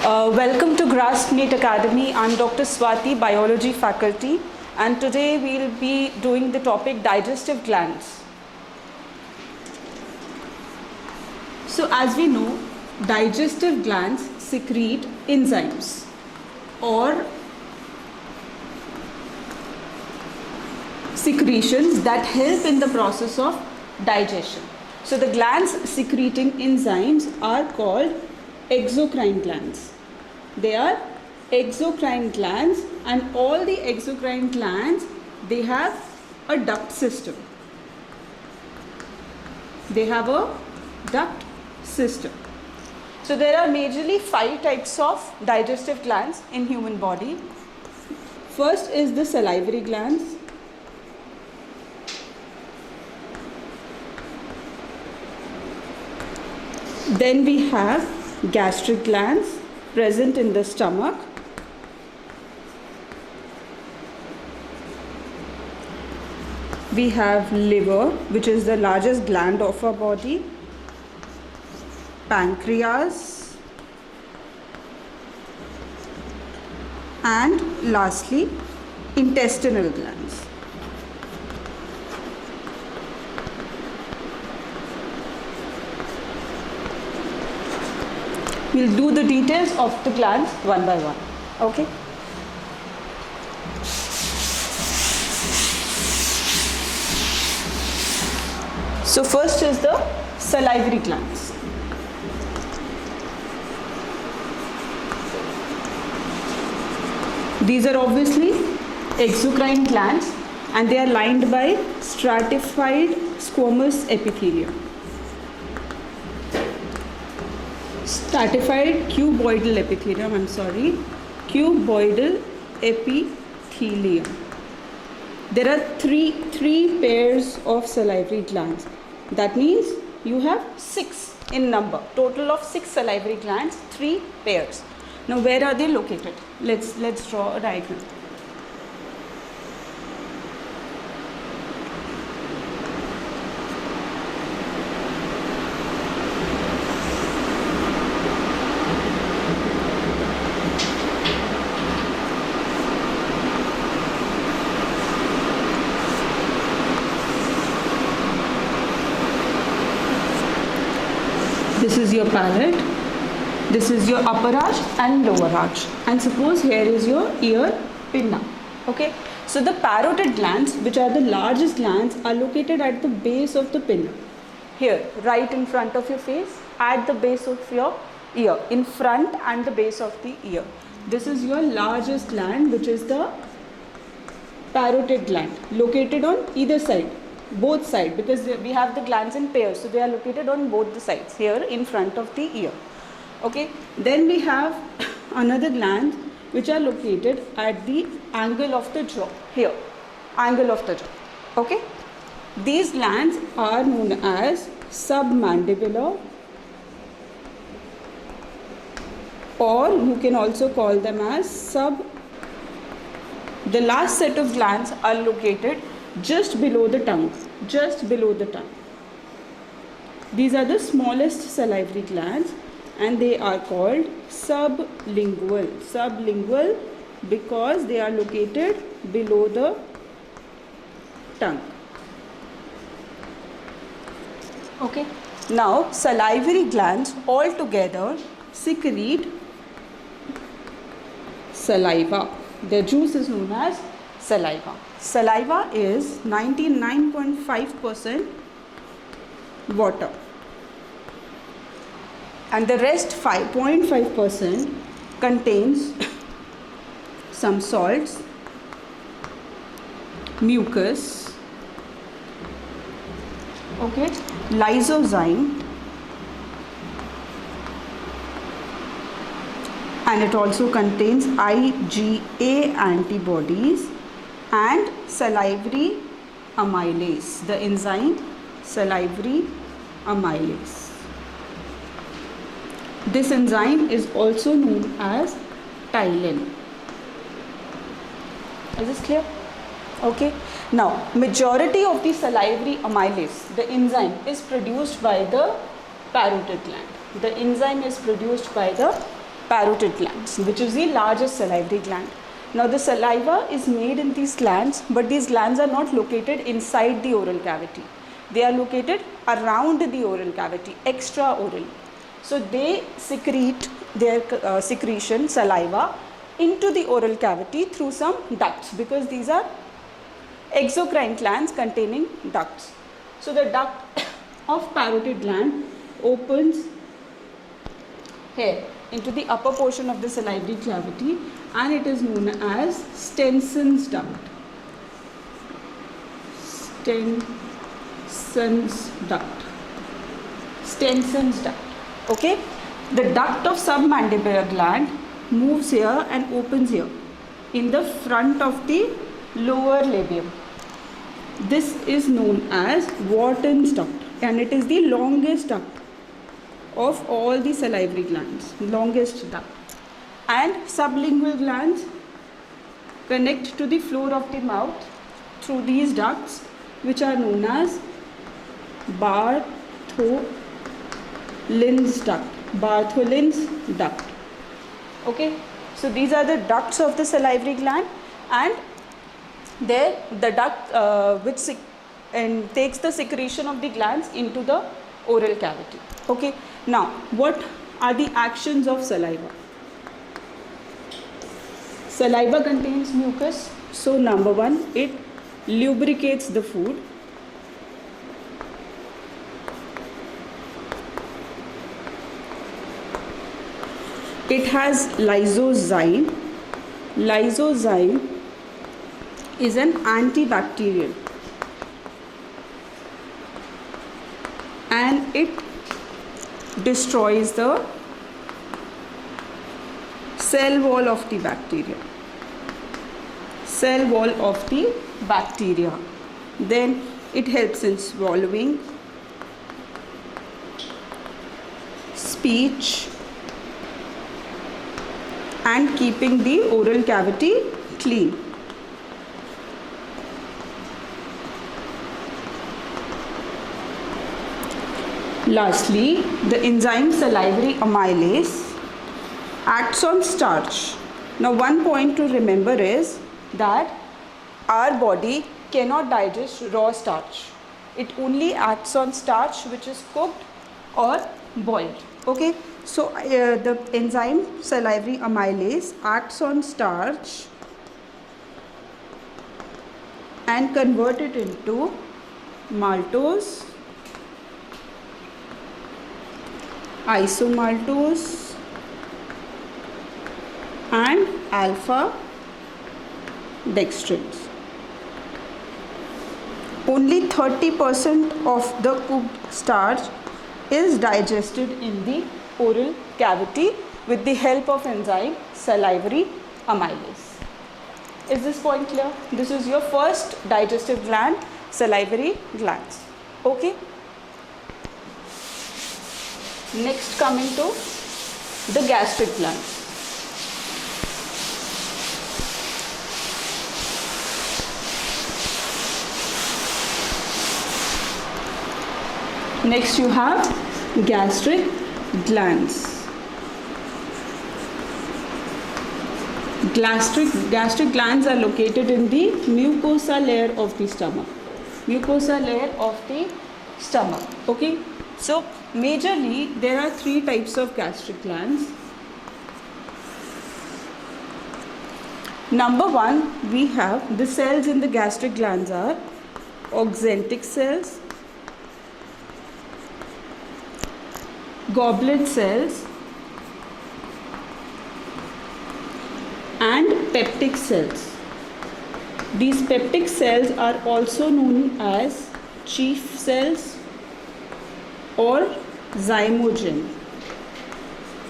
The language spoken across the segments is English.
Welcome to Grasp NEET Academy. I'm Dr. Swati, Biology faculty, and today we'll be doing the topic digestive glands. So as we know, digestive glands secrete enzymes or secretions that help in the process of digestion. So the glands secreting enzymes are called exocrine glands. They are exocrine glands, and all the exocrine glands, they have a duct system. They have a duct system. So there are majorly 5 types of digestive glands in human body. First is the salivary glands. Then we have gastric glands present in the stomach. We have liver, which is the largest gland of our body. Pancreas. And lastly, intestinal glands. We'll do the details of the glands one by one. Okay? So first is the salivary glands. These are obviously exocrine glands, and they are lined by stratified squamous epithelium. Stratified cuboidal epithelium, cuboidal epithelium. There are three pairs of salivary glands. That means you have 6 in number. Total of 6 salivary glands, 3 pairs. Now where are they located? Let's draw a diagram. This is your palate, this is your upper arch and lower arch, and suppose here is your ear pinna. Okay, so the parotid glands, which are the largest glands, are located at the base of the pinna. Here, right in front of your face, at the base of your ear, in front and the base of the ear. This is your largest gland, which is the parotid gland, located on either side. Both sides, because we have the glands in pairs, so they are located on both the sides, here in front of the ear. Okay, then we have another gland which are located at the angle of the jaw, here, angle of the jaw. Okay, these glands are known as submandibular, or you can also call them as the last set of glands are located just below the tongue, These are the smallest salivary glands, and they are called sublingual because they are located below the tongue. Okay, now salivary glands all together secrete saliva. Their juice is known as saliva. Saliva is 99.5% water, and the rest 5.5% contains some salts, mucus, okay, lysozyme, and it also contains IgA antibodies and salivary amylase, the enzyme salivary amylase. This enzyme is also known as ptyalin. Is this clear? Okay. Now, majority of the salivary amylase, the enzyme, is produced by the parotid gland. The enzyme is produced by the parotid glands, which is the largest salivary gland. Now the saliva is made in these glands, but these glands are not located inside the oral cavity. They are located around the oral cavity, extraoral. So they secrete their secretion, saliva, into the oral cavity through some ducts, because these are exocrine glands containing ducts. So the duct of parotid gland opens here into the upper portion of the salivary cavity, and it is known as Stenson's duct. Stenson's duct. Stenson's duct. Okay. The duct of submandibular gland moves here and opens here in the front of the lower labium. This is known as Wharton's duct, and it is the longest duct of all the salivary glands, longest duct. And sublingual glands connect to the floor of the mouth through these ducts, which are known as Bartholin's duct. Bartholin's duct. Okay, so these are the ducts of the salivary gland, and there the duct which takes the secretion of the glands into the oral cavity. Okay, now what are the actions of saliva? Saliva contains mucus, so number one, it lubricates the food. It has lysozyme. Lysozyme is an antibacterial, and it destroys the cell wall of the bacteria. Cell wall of the bacteria. Then it helps in swallowing, speech, and keeping the oral cavity clean. Lastly, the enzyme salivary amylase acts on starch. Now one point to remember is that our body cannot digest raw starch. It only acts on starch which is cooked or boiled. Okay, so the enzyme salivary amylase acts on starch and convert it into maltose, isomaltose, and alpha dextrins. Only 30% of the cooked starch is digested in the oral cavity with the help of enzyme salivary amylase. Is this point clear? This is your first digestive gland, salivary glands. Okay. Next, coming to the gastric glands. Next you have gastric glands. Gastric glands are located in the mucosa layer of the stomach. Mucosa layer of the stomach. Okay. So majorly there are three types of gastric glands. Number one, we have the cells in the gastric glands are oxyntic cells, goblet cells, and peptic cells. These peptic cells are also known as chief cells or zymogen.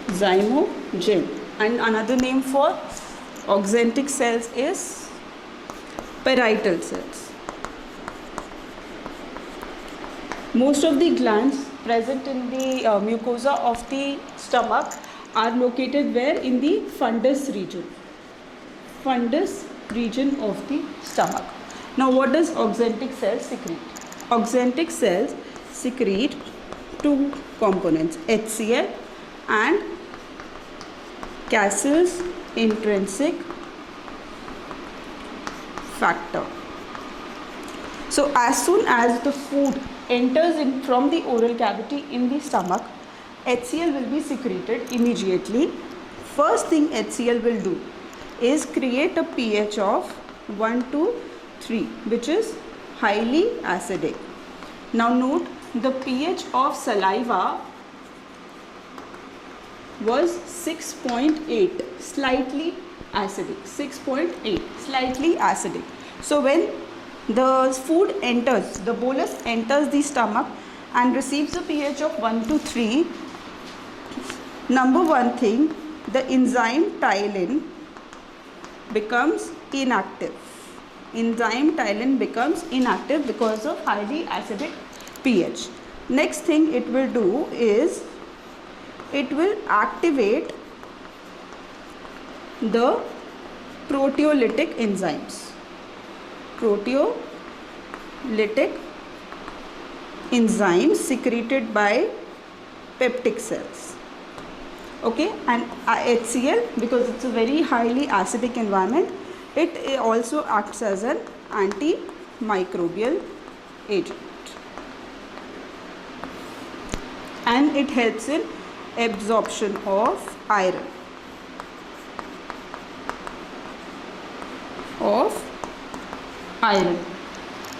Zymogen. And another name for oxyntic cells is parietal cells. Most of the glands present in the mucosa of the stomach are located where? In the fundus region. Fundus region of the stomach. Now what does oxyntic cells secrete? Oxyntic cells secrete two components, HCl and Cassell's intrinsic factor. So as soon as the food enters in from the oral cavity in the stomach, HCl will be secreted immediately. First thing HCl will do is create a pH of 1 to 3, which is highly acidic. Now note, the pH of saliva was 6.8, slightly acidic. 6.8, slightly acidic. So when the food enters, the bolus enters the stomach and receives a pH of 1 to 3, number one thing, the enzyme ptyalin becomes inactive. Enzyme ptyalin becomes inactive because of highly acidic pH. Next thing it will do is it will activate the proteolytic enzymes. Proteolytic enzymes secreted by peptic cells. Okay, and HCl, because it's a very highly acidic environment, it also acts as an antimicrobial agent, and it helps in absorption of iron.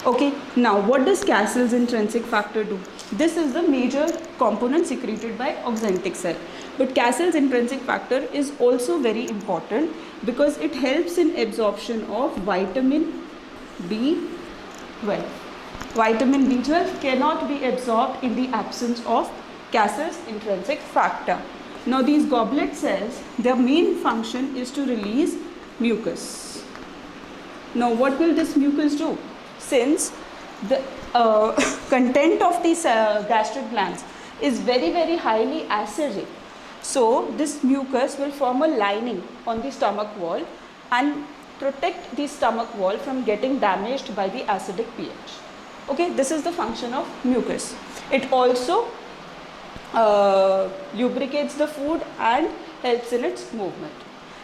Okay, now what does Cassell's intrinsic factor do? This is the major component secreted by oxyntic cell. But Cassell's intrinsic factor is also very important because it helps in absorption of vitamin B12. Vitamin B12 cannot be absorbed in the absence of Cassell's intrinsic factor. Now these goblet cells, their main function is to release mucus. Now what will this mucus do? Since the content of these gastric glands is very highly acidic, so this mucus will form a lining on the stomach wall and protect the stomach wall from getting damaged by the acidic pH. Okay, this is the function of mucus. It also lubricates the food and helps in its movement.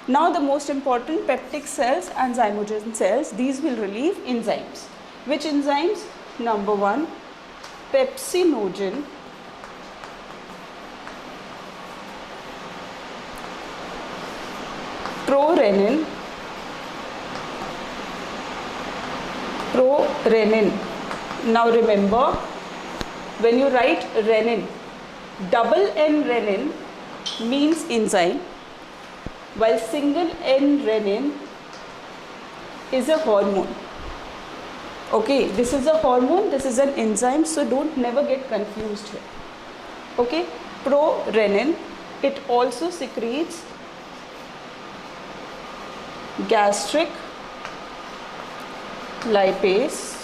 Now the most important, peptic cells and zymogen cells, these will relieve enzymes. Which enzymes? Number one, pepsinogen, prorenin. Now remember, when you write renin, double N renin means enzyme, while single N renin is a hormone. Okay, this is a hormone, this is an enzyme, so don't never get confused here. Okay, prorenin, it also secretes gastric lipase,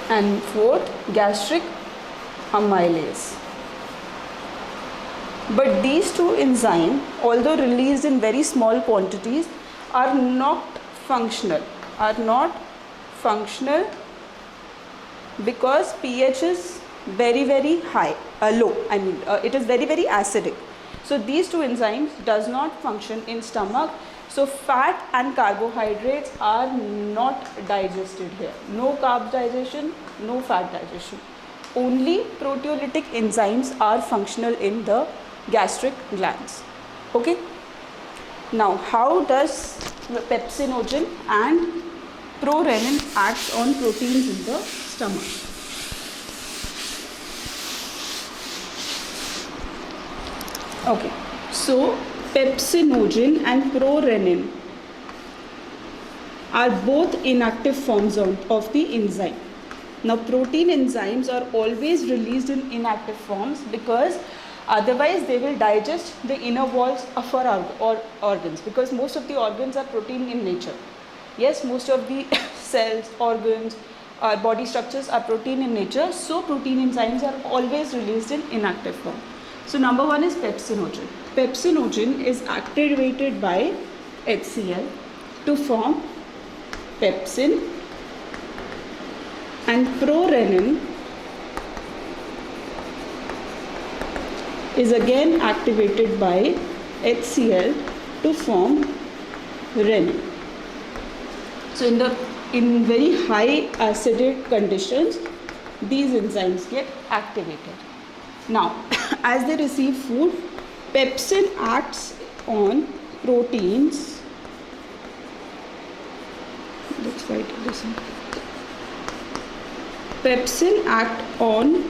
and fourth, gastric amylase. But these two enzymes, although released in very small quantities, are not functional. Because pH is very high, low. It is very acidic. So these two enzymes does not function in stomach. So fat and carbohydrates are not digested here. No carb digestion, no fat digestion. Only proteolytic enzymes are functional in the gastric glands. Okay. Now, how does pepsinogen and prorenin act on proteins in the stomach? Okay, so pepsinogen and prorenin are both inactive forms of the enzyme. Now, protein enzymes are always released in inactive forms because otherwise they will digest the inner walls of our organs, because most of the organs are protein in nature. Yes, most of the cells, organs, our body structures are protein in nature, so protein enzymes are always released in inactive form. So number one is pepsinogen. Pepsinogen is activated by HCl to form pepsin, and prorenin is again activated by HCl to form renin. So in very high acidic conditions, these enzymes get activated. Now, as they receive food, pepsin acts on proteins. Let's write this in. Pepsin act on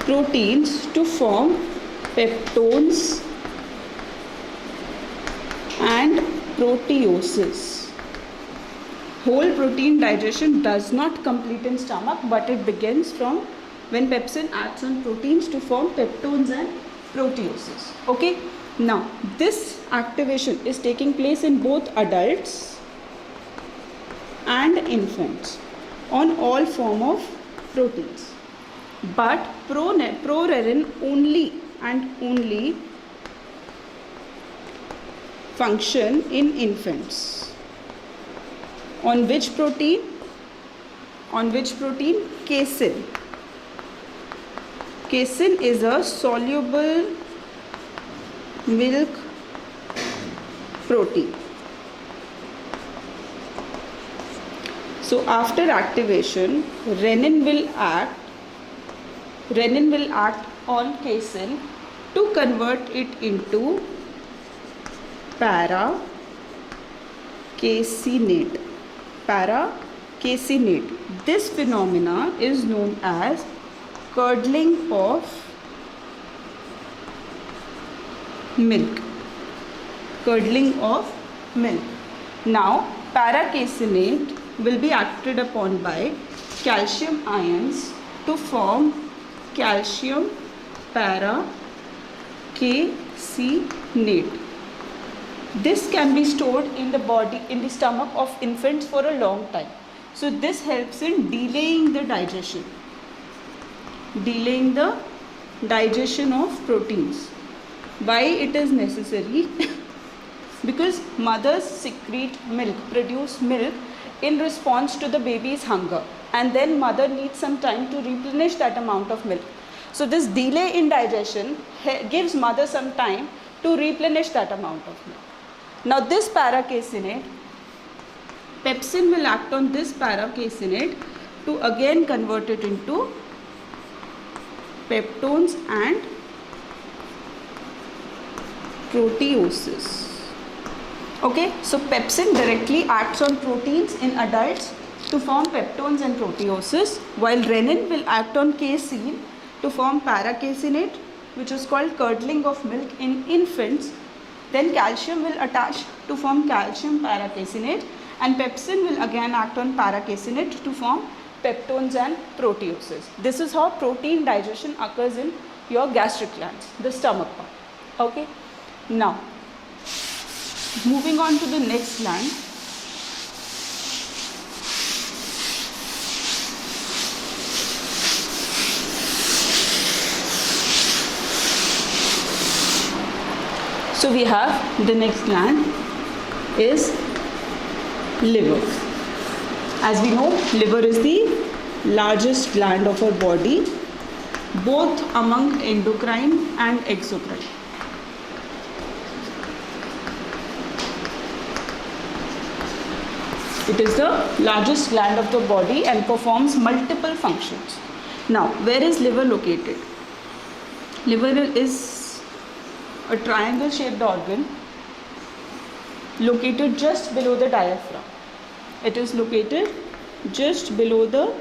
proteins to form peptones and proteoses. Whole protein digestion does not complete in stomach, but it begins from when pepsin acts on proteins to form peptones and proteoses. Okay. Now, this activation is taking place in both adults and infants on all form of proteins. But prorenin only and only function in infants. On which protein? On which protein? Casein. Casein is a soluble milk protein. So after activation, renin will act on casein to convert it into para-caseinate. Para-caseinate. This phenomena is known as curdling of milk. Curdling of milk. Now, para-caseinate will be acted upon by calcium ions to form calcium para-caseinate. This can be stored in the body, in the stomach of infants for a long time. So this helps in delaying the digestion. Delaying the digestion of proteins. Why it is necessary? Because mothers secrete milk, produce milk in response to the baby's hunger, and then mother needs some time to replenish that amount of milk. So this delay in digestion gives mother some time to replenish that amount of milk. Now this para-caseinate, pepsin will act on this para-caseinate to again convert it into peptones and proteoses. Okay, so pepsin directly acts on proteins in adults to form peptones and proteoses, while renin will act on casein to form para-caseinate, which is called curdling of milk in infants. Then calcium will attach to form calcium para-caseinate, and pepsin will again act on para-caseinate to form peptones and proteoses. This is how protein digestion occurs in your gastric glands, the stomach part. Okay. Now, moving on to the next gland. So we have the next gland is liver. As we know, liver is the largest gland of our body, both among endocrine and exocrine. It is the largest gland of the body and performs multiple functions. Now, where is liver located? Liver is a triangle shaped organ located just below the diaphragm. It is located just below the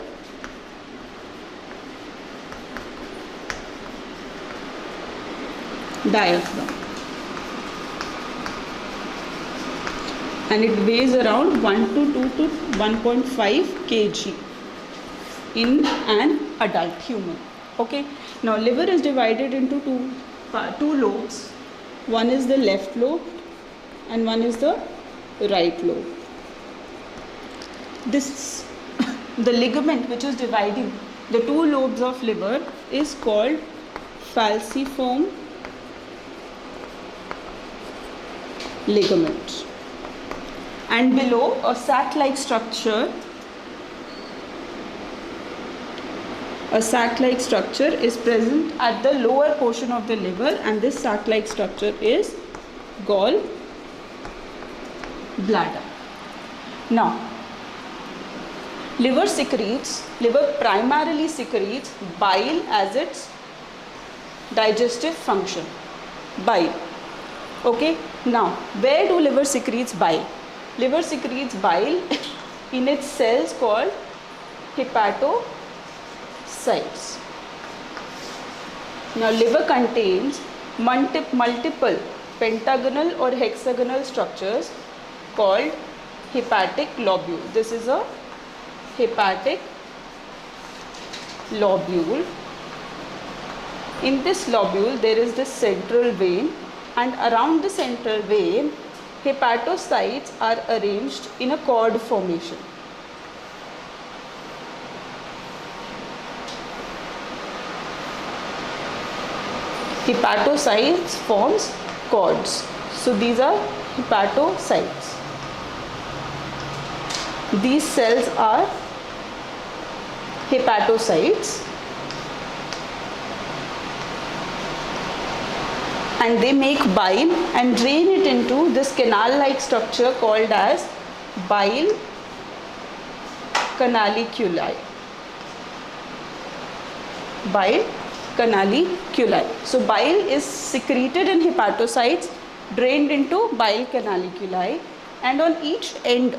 diaphragm, and it weighs around 1 to 2 to 1.5 kg in an adult human. Okay. Now, liver is divided into two lobes. One is the left lobe and one is the right lobe. This the ligament which is dividing the two lobes of liver is called falciform ligament. And below, a sac-like structure A sac-like structure is present at the lower portion of the liver, and this sac-like structure is gall bladder. Now, liver primarily secretes bile as its digestive function. Bile. Okay. Now, where do liver secretes bile? Liver secretes bile in its cells called hepatocytes. Now, liver contains multiple pentagonal or hexagonal structures called hepatic lobule. This is a hepatic lobule. In this lobule there is this central vein, and around the central vein hepatocytes are arranged in a cord formation. Hepatocytes forms cords. So these are hepatocytes. These cells are hepatocytes, and they make bile and drain it into this canal-like structure called as bile canaliculi. Bile canaliculi. So bile is secreted in hepatocytes, drained into bile canaliculi, and on each end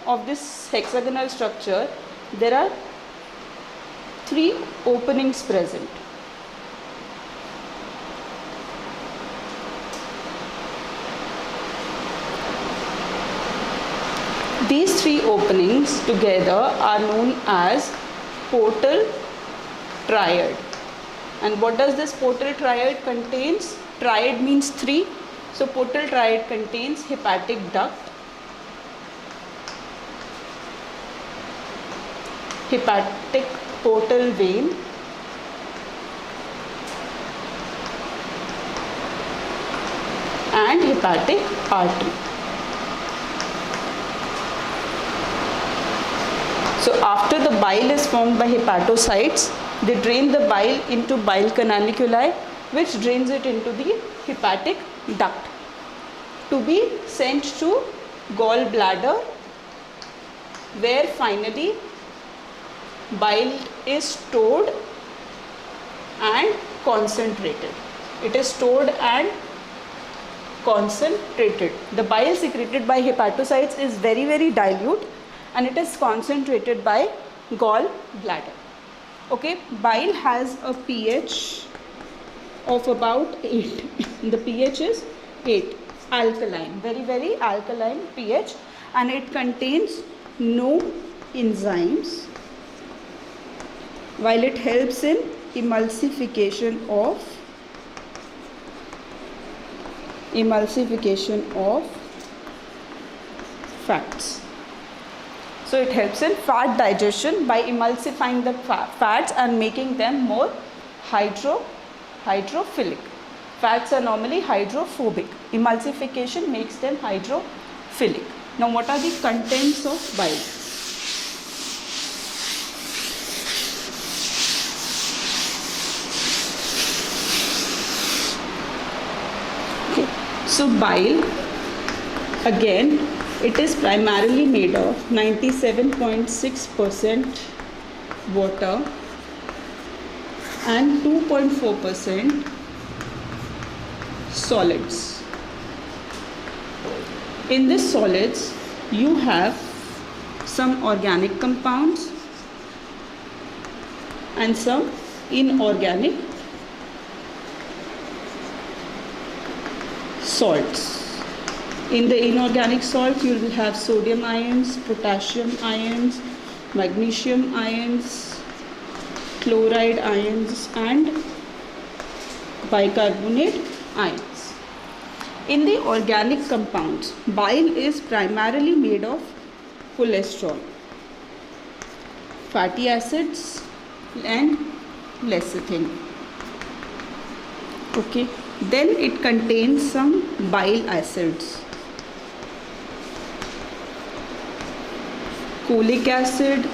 of this hexagonal structure there are 3 openings present. These 3 openings together are known as portal triad. And what does this portal triad contains? Triad means 3. So portal triad contains hepatic duct, hepatic portal vein, and hepatic artery. So after the bile is formed by hepatocytes, they drain the bile into bile canaliculi, which drains it into the hepatic duct to be sent to gallbladder, where finally bile is stored and concentrated. It is stored and concentrated. The bile secreted by hepatocytes is very, very dilute, and it is concentrated by gallbladder. Okay, bile has a pH of about 8. The pH is 8, alkaline, very, very alkaline pH, and it contains no enzymes, while it helps in emulsification of fats. So it helps in fat digestion by emulsifying the fats and making them more hydrophilic. Fats are normally hydrophobic. Emulsification makes them hydrophilic. Now, what are the contents of bile? Okay. So bile, again, it is primarily made of 97.6% water and 2.4% solids. In this solids, you have some organic compounds and some inorganic salts. In the inorganic salt, you will have sodium ions, potassium ions, magnesium ions, chloride ions, and bicarbonate ions. In the organic compounds, bile is primarily made of cholesterol, fatty acids, and lecithin. Okay. Then it contains some bile acids, cholic acid,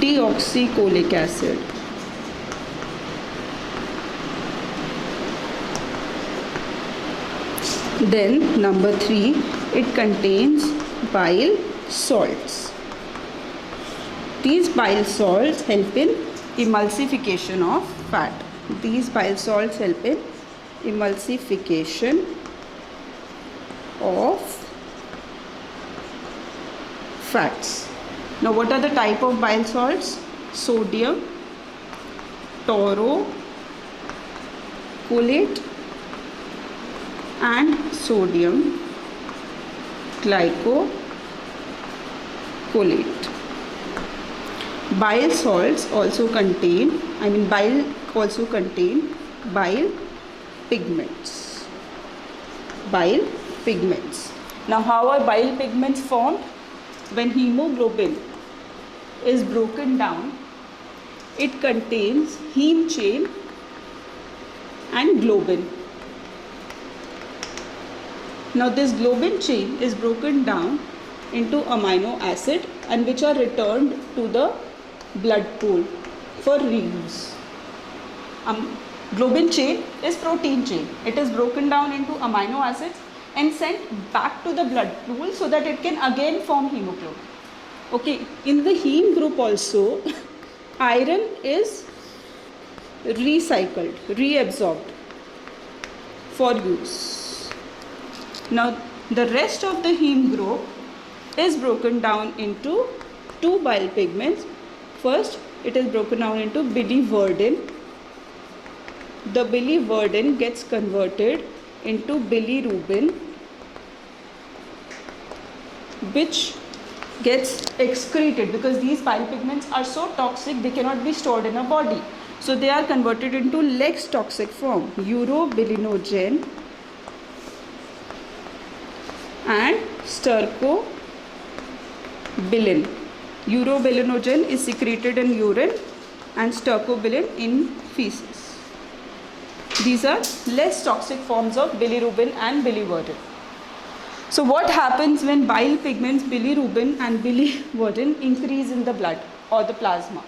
deoxycholic acid. Then number 3, it contains bile salts. These bile salts help in emulsification of fat. These bile salts help in emulsification of fats. Now what are the type of bile salts? Sodium taurocholate and sodium glycocolate. Bile salts also contain, bile also contain bile pigments. Bile pigments. Now how are bile pigments formed? When hemoglobin is broken down, it contains heme chain and globin. Now this globin chain is broken down into amino acid and which are returned to the blood pool for reuse. Globin chain is protein chain. It is broken down into amino acids and sent back to the blood pool so that it can again form hemoglobin. Okay, in the heme group also, iron is recycled, reabsorbed for use. Now the rest of the heme group is broken down into 2 bile pigments. First, it is broken down into biliverdin. The biliverdin gets converted into bilirubin, which gets excreted because these bile pigments are so toxic they cannot be stored in a body. So they are converted into less toxic form, urobilinogen and stercobilin. Urobilinogen is secreted in urine and stercobilin in feces. These are less toxic forms of bilirubin and biliverdin. So what happens when bile pigments bilirubin and biliverdin increase in the blood or the plasma?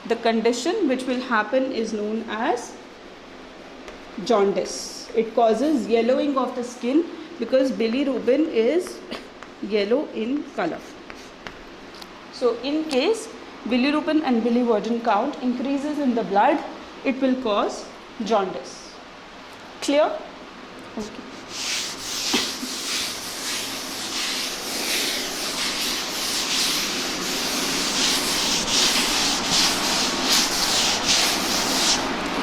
The condition which will happen is known as jaundice. It causes yellowing of the skin because bilirubin is yellow in color. So in case bilirubin and biliverdin count increases in the blood, it will cause jaundice. Clear? Okay.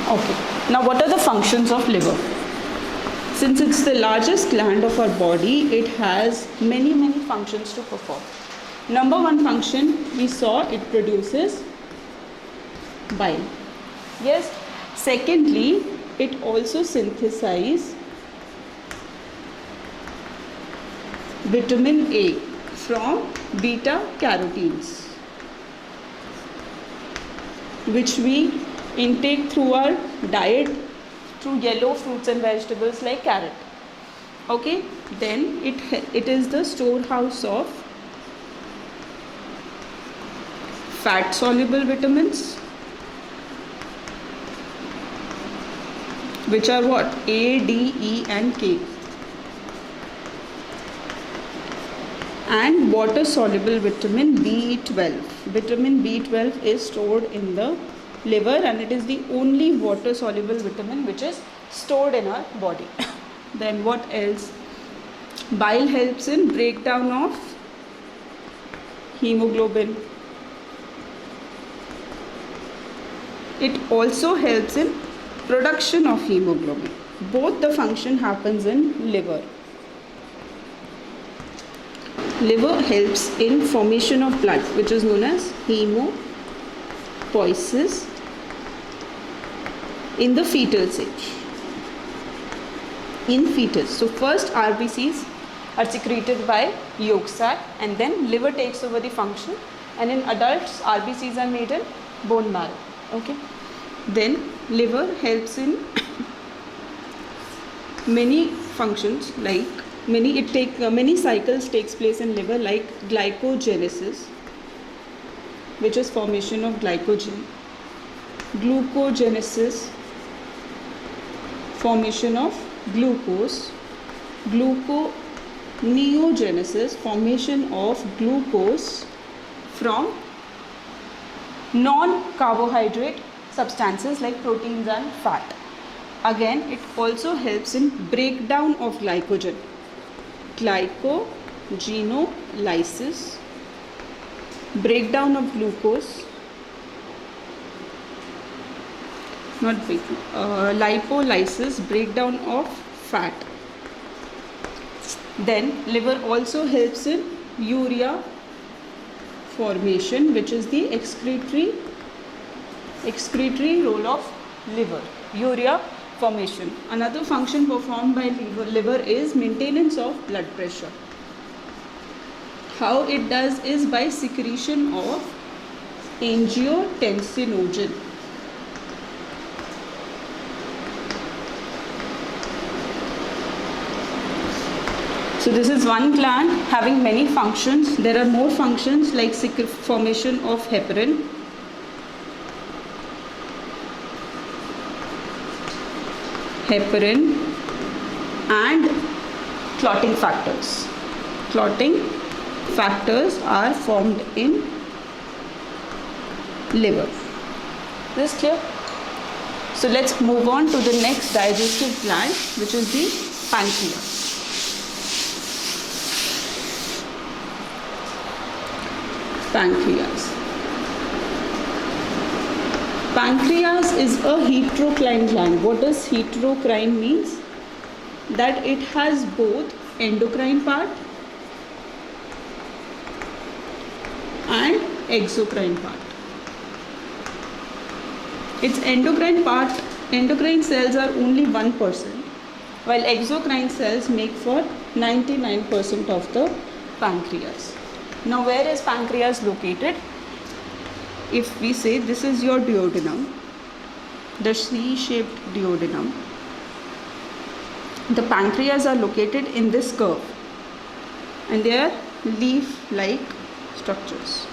Okay. Now what are the functions of liver? Since it's the largest gland of our body, it has many functions to perform. Number 1 function we saw, it produces bile. Yes. Secondly, it also synthesizes vitamin A from beta carotenes, which we intake through our diet through yellow fruits and vegetables like carrot. Okay, then it is the storehouse of fat soluble vitamins, which are what? A, D, E and K, and water soluble vitamin B12. Vitamin B12 is stored in the liver and it is the only water soluble vitamin which is stored in our body. Then what else? Bile helps in breakdown of hemoglobin. It also helps in production of hemoglobin. Both the function happens in liver. Liver helps in formation of blood, which is known as hemopoiesis in the fetal stage. In fetus. So first RBCs are secreted by yolk sac and then liver takes over the function, and in adults RBCs are made in bone marrow. Okay. Then liver helps in many functions, like many cycles takes place in liver, like glycogenesis, which is formation of glycogen. Glucogenesis, formation of glucose. Gluconeogenesis, formation of glucose from non-carbohydrate substances like proteins and fat. Again, it also helps in breakdown of glycogen. Glycogenolysis, breakdown of glucose, lipolysis, breakdown of fat. Then liver also helps in urea formation, which is the excretory role of liver, urea formation. Another function performed by liver is maintenance of blood pressure. How it does is by secretion of angiotensinogen. So this is one gland having many functions. There are more functions like formation of heparin, and clotting factors. Clotting factors are formed in liver. This is clear? So let's move on to the next digestive gland, which is the pancreas. Pancreas is a heterocrine gland. What does heterocrine means? That it has both endocrine part and exocrine part. Its endocrine cells are only 1%, while exocrine cells make for 99% of the pancreas. Now, where is pancreas located? If we say this is your duodenum, the C-shaped duodenum, the pancreas are located in this curve and they are leaf-like structures.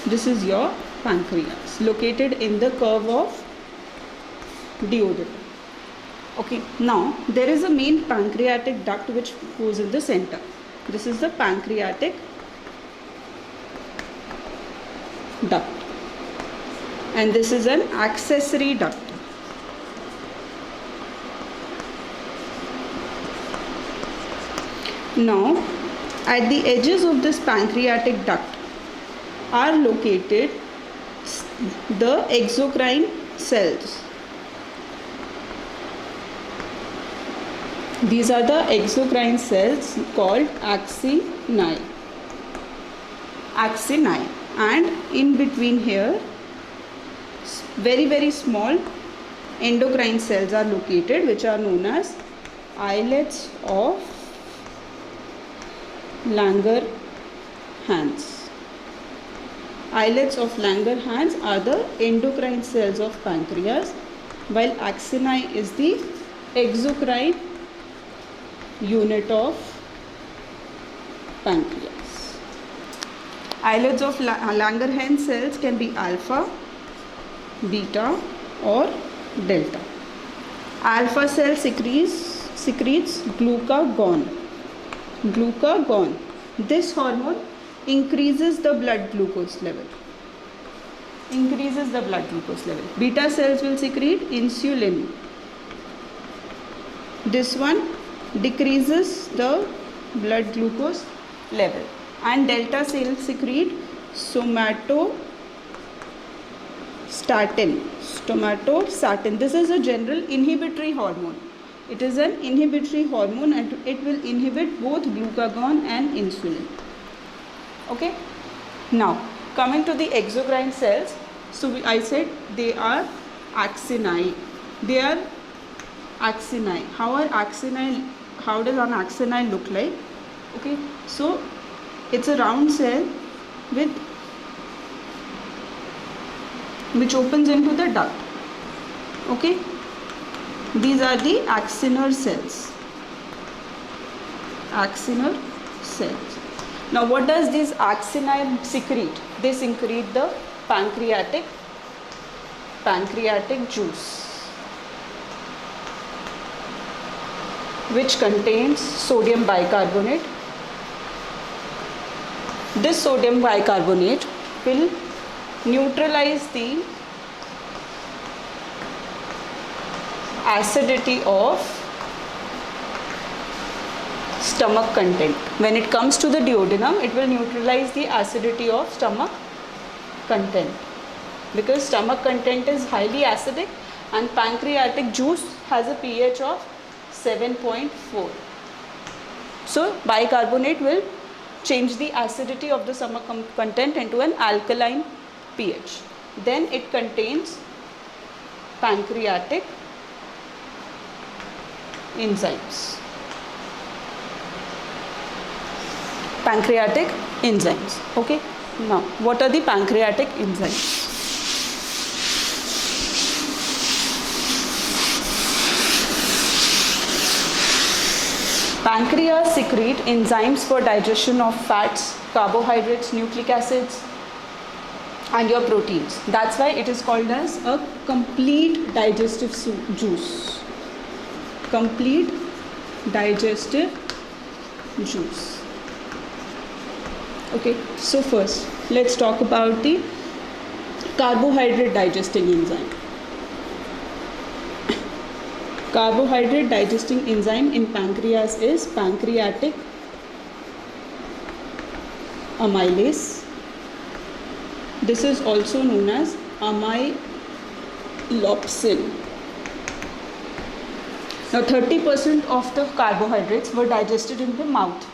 This is your pancreas located in the curve of duodenum. Okay, now there is a main pancreatic duct which goes in the center. This is the pancreatic duct, and this is an accessory duct. Now, at the edges of this pancreatic duct are located the exocrine cells. These are the exocrine cells called acini. And in between here, very small endocrine cells are located, which are known as islets of Langerhans. Islets of Langerhans are the endocrine cells of pancreas, while acini is the exocrine unit of pancreas. Islets of Langerhans cells can be alpha, beta or delta. Alpha cell secretes glucagon. This hormone increases the blood glucose level. Beta cells will secrete insulin. This one decreases the blood glucose level. And delta cells secrete somatostatin. This is a general inhibitory hormone. It is an inhibitory hormone and it will inhibit both glucagon and insulin. Okay. Now, coming to the exocrine cells. So, I said they are acini. How does an acini look like? Okay. So, it's a round cell which opens into the duct. Okay. These are the acinar cells. Now what does this axinine secrete? They secrete the pancreatic juice, which contains sodium bicarbonate. This sodium bicarbonate will neutralize the acidity of stomach content. When it comes to the duodenum, it will neutralize the acidity of stomach content, because stomach content is highly acidic and pancreatic juice has a pH of 7.4. So bicarbonate will change the acidity of the stomach content into an alkaline pH. Then it contains pancreatic enzymes. Okay. Now what are the pancreatic enzymes? Pancreas secrete enzymes for digestion of fats, carbohydrates, nucleic acids and your proteins. That's why it is called as a complete digestive juice. Complete digestive juice. Okay, so first let's talk about the carbohydrate digesting enzyme. Carbohydrate digesting enzyme in pancreas is pancreatic amylase. This is also known as amylopsin. Now 30% of the carbohydrates were digested in the mouth.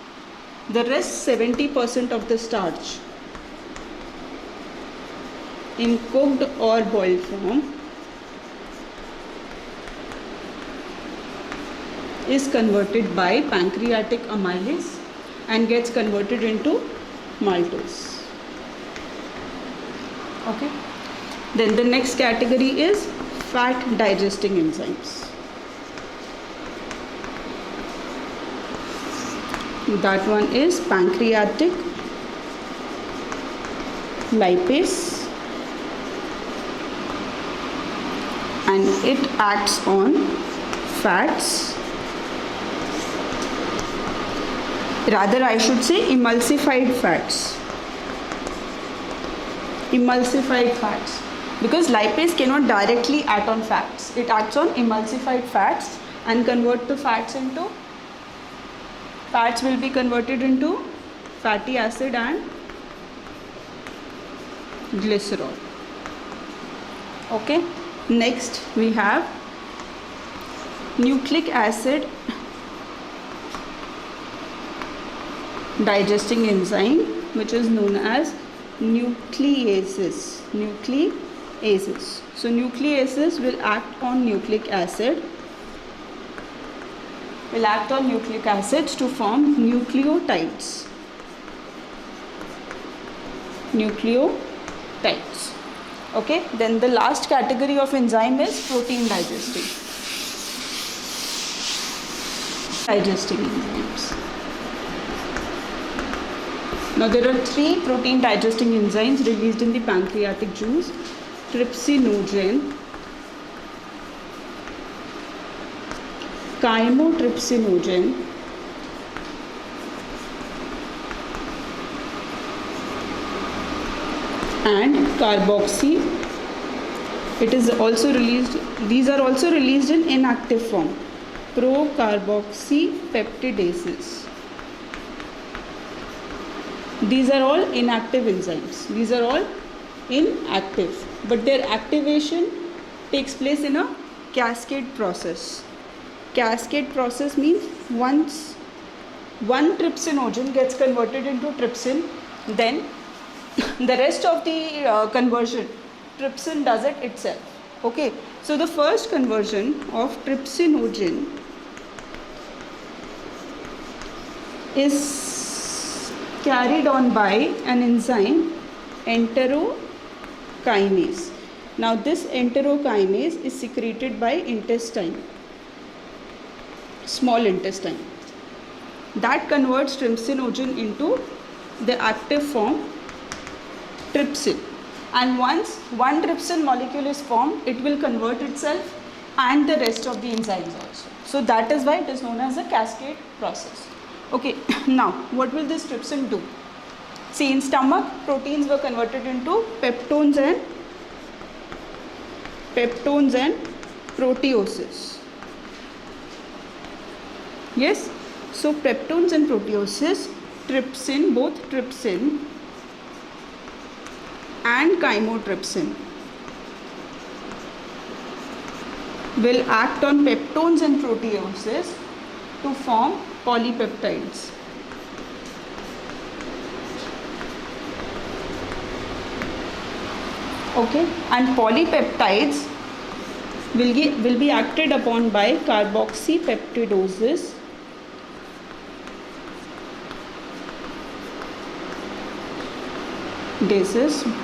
The rest 70% of the starch in cooked or boiled form is converted by pancreatic amylase and gets converted into maltose. Okay. Then the next category is fat digesting enzymes. That one is pancreatic lipase, and it acts on fats, rather I should say emulsified fats. Because lipase cannot directly act on fats. It acts on emulsified fats and convert the fats will be converted into fatty acid and glycerol. Okay. Next we have nucleic acid digesting enzyme, which is known as nucleases. So nucleases will act on nucleic acid. To form nucleotides. Okay. Then the last category of enzyme is protein digesting enzymes. Now there are 3 protein digesting enzymes released in the pancreatic juice: trypsinogen, chymotrypsinogen, and carboxy. It is also released. These are also released in inactive form: procarboxypeptidases. These are all inactive enzymes. But their activation takes place in a cascade process. Cascade process means once one trypsinogen gets converted into trypsin, then the rest of the conversion, trypsin does it itself. Okay, so the first conversion of trypsinogen is carried on by an enzyme, enterokinase. Now this enterokinase is secreted by small intestine. That converts trypsinogen into the active form trypsin, and once one trypsin molecule is formed, it will convert itself and the rest of the enzymes also. So that is why it is known as a cascade process. Okay, now what will this trypsin do? See, in stomach, proteins were converted into peptones and proteoses. Yes, so peptones and proteoses, trypsin, both trypsin and chymotrypsin will act on peptones and proteoses to form polypeptides. Okay, and polypeptides will be acted upon by carboxypeptidosis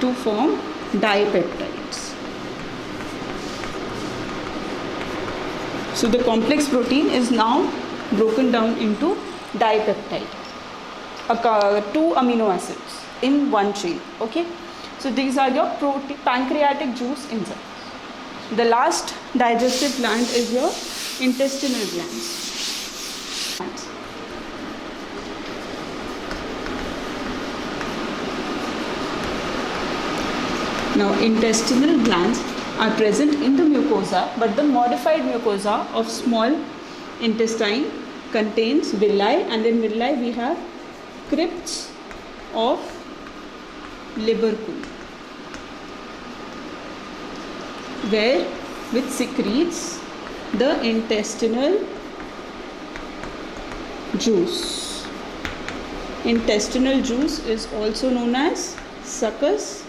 to form dipeptides. So the complex protein is now broken down into dipeptide, 2 amino acids in one chain. Okay, so these are your pancreatic juice enzymes. The last digestive gland is your intestinal glands. Now, intestinal glands are present in the mucosa, but the modified mucosa of small intestine contains villi, and in villi we have crypts of Lieberkühn, which secretes the intestinal juice. Intestinal juice is also known as succus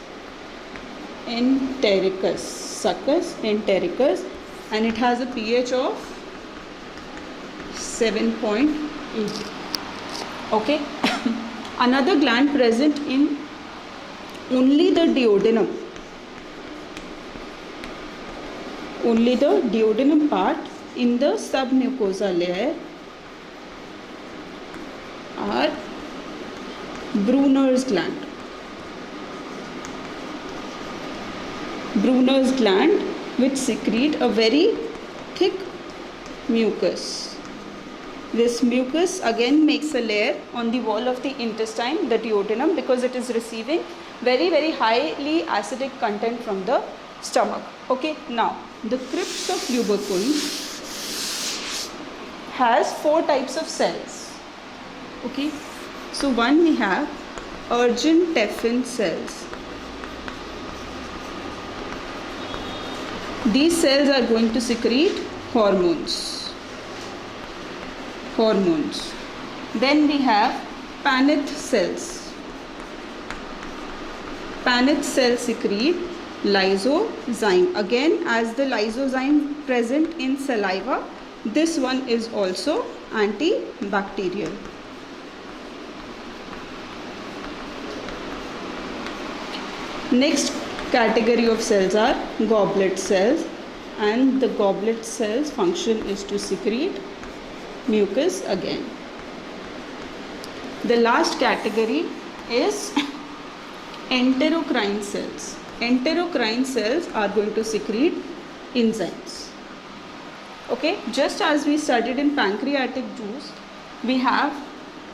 entericus, and it has a pH of 7.8. Okay. Another gland present in only the duodenum part in the submucosa layer are Brunner's gland. Brunner's gland, which secrete a very thick mucus. This mucus again makes a layer on the wall of the intestine, the duodenum, because it is receiving very, very highly acidic content from the stomach. Okay, now the crypts of Lieberkühn has 4 types of cells. Okay, so one we have Argenteffin cells. These cells are going to secrete hormones. Then we have Paneth cells. Paneth cells secrete lysozyme. Again, as the lysozyme present in saliva, this one is also antibacterial. Next category of cells are goblet cells, and the goblet cells function is to secrete mucus again. The last category is enterocrine cells. Enterocrine cells are going to secrete enzymes. Okay, just as we studied in pancreatic juice, we have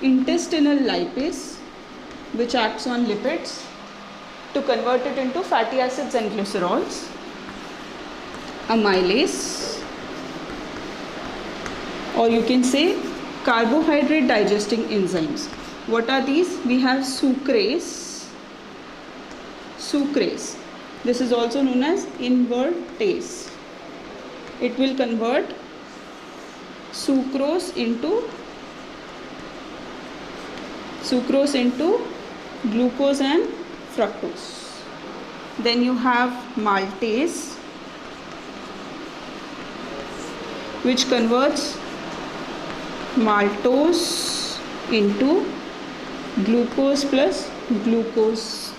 intestinal lipase, which acts on lipids to convert it into fatty acids and glycerols. Amylase, or you can say carbohydrate digesting enzymes. What are these? We have sucrase. This is also known as invertase. It will convert sucrose into glucose and fructose. Then you have maltase, which converts maltose into glucose plus glucose.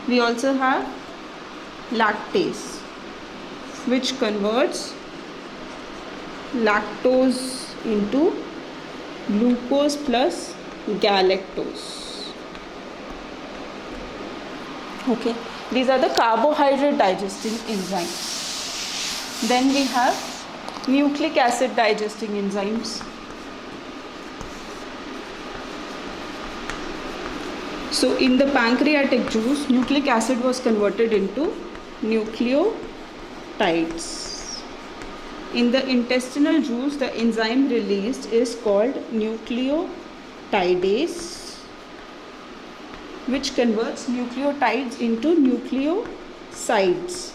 We also have lactase, which converts lactose into glucose plus galactose. Okay, these are the carbohydrate digesting enzymes. Then we have nucleic acid digesting enzymes. So in the pancreatic juice, nucleic acid was converted into nucleotides. In the intestinal juice, the enzyme released is called nucleotidase, which converts nucleotides into nucleosides,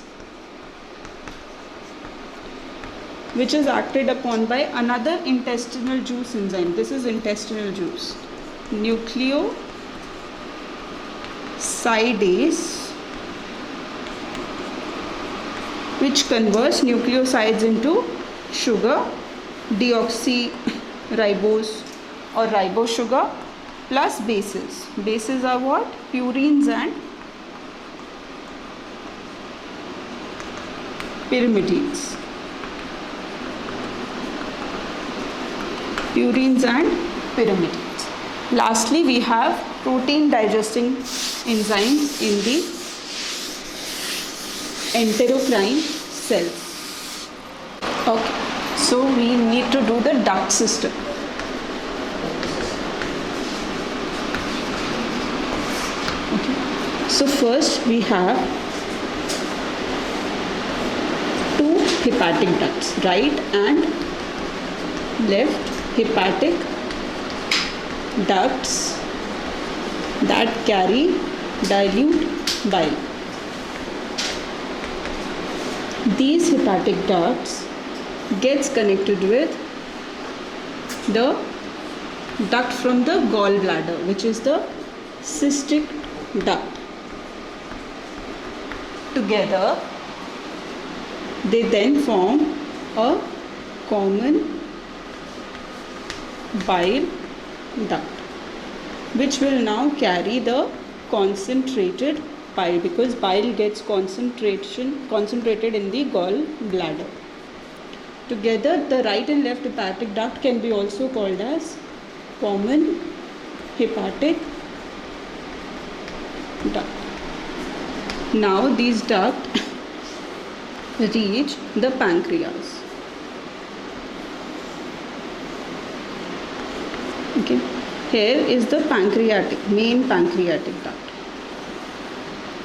which is acted upon by another intestinal juice enzyme. This is intestinal juice. Nucleosidase, which converts nucleosides into sugar, deoxyribose or ribose sugar, plus bases. Bases are what? Purines and pyrimides. Purines and pyrimides. Lastly, we have protein digesting enzymes in the enterocrine cells. Okay, so we need to do the duct system. Okay, so first we have two hepatic ducts, right and left hepatic ducts that carry dilute bile. These hepatic ducts gets connected with the duct from the gallbladder, which is the cystic duct. Together they then form a common bile duct, which will now carry the concentrated bile, because bile gets concentrated in the gallbladder. Together, the right and left hepatic duct can be also called as common hepatic duct. Now these ducts reach the pancreas. Okay, here is the main pancreatic duct.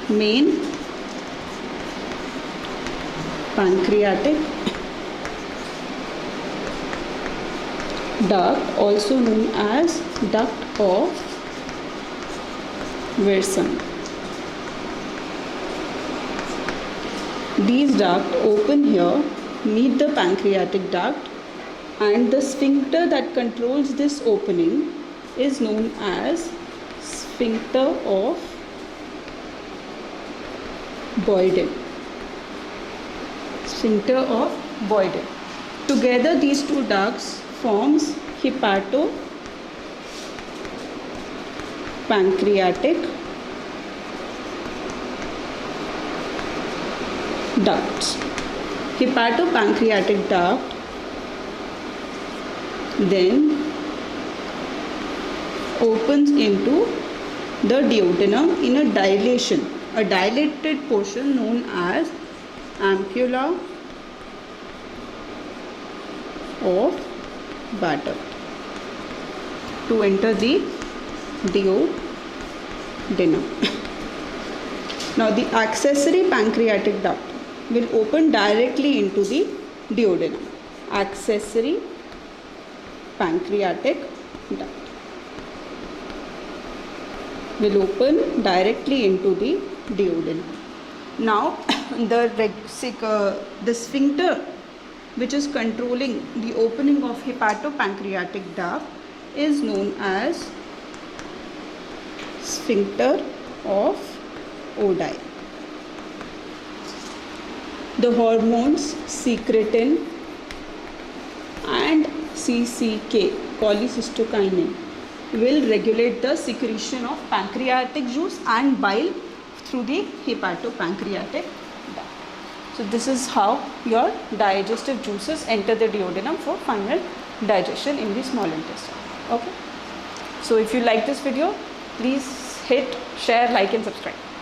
Main pancreatic duct, also known as duct of Wirsung. These ducts open here, meet the pancreatic duct, and the sphincter that controls this opening is known as sphincter of Boyden. Sphincter of Boyden. Together these two ducts forms hepatopancreatic ducts. Hepatopancreatic duct then opens into the duodenum in a dilated portion known as ampulla of Bartók to enter the duodenum. Now the accessory pancreatic duct will open directly into the duodenum. Accessory pancreatic duct will open directly into the duodenum. Now the sphincter which is controlling the opening of hepatopancreatic duct is known as sphincter of Oddi. The hormones secretin and CCK, cholecystokinin, will regulate the secretion of pancreatic juice and bile through the hepatopancreatic duct. So this is how your digestive juices enter the duodenum for final digestion in the small intestine. Okay. So if you like this video, please hit share, like and subscribe.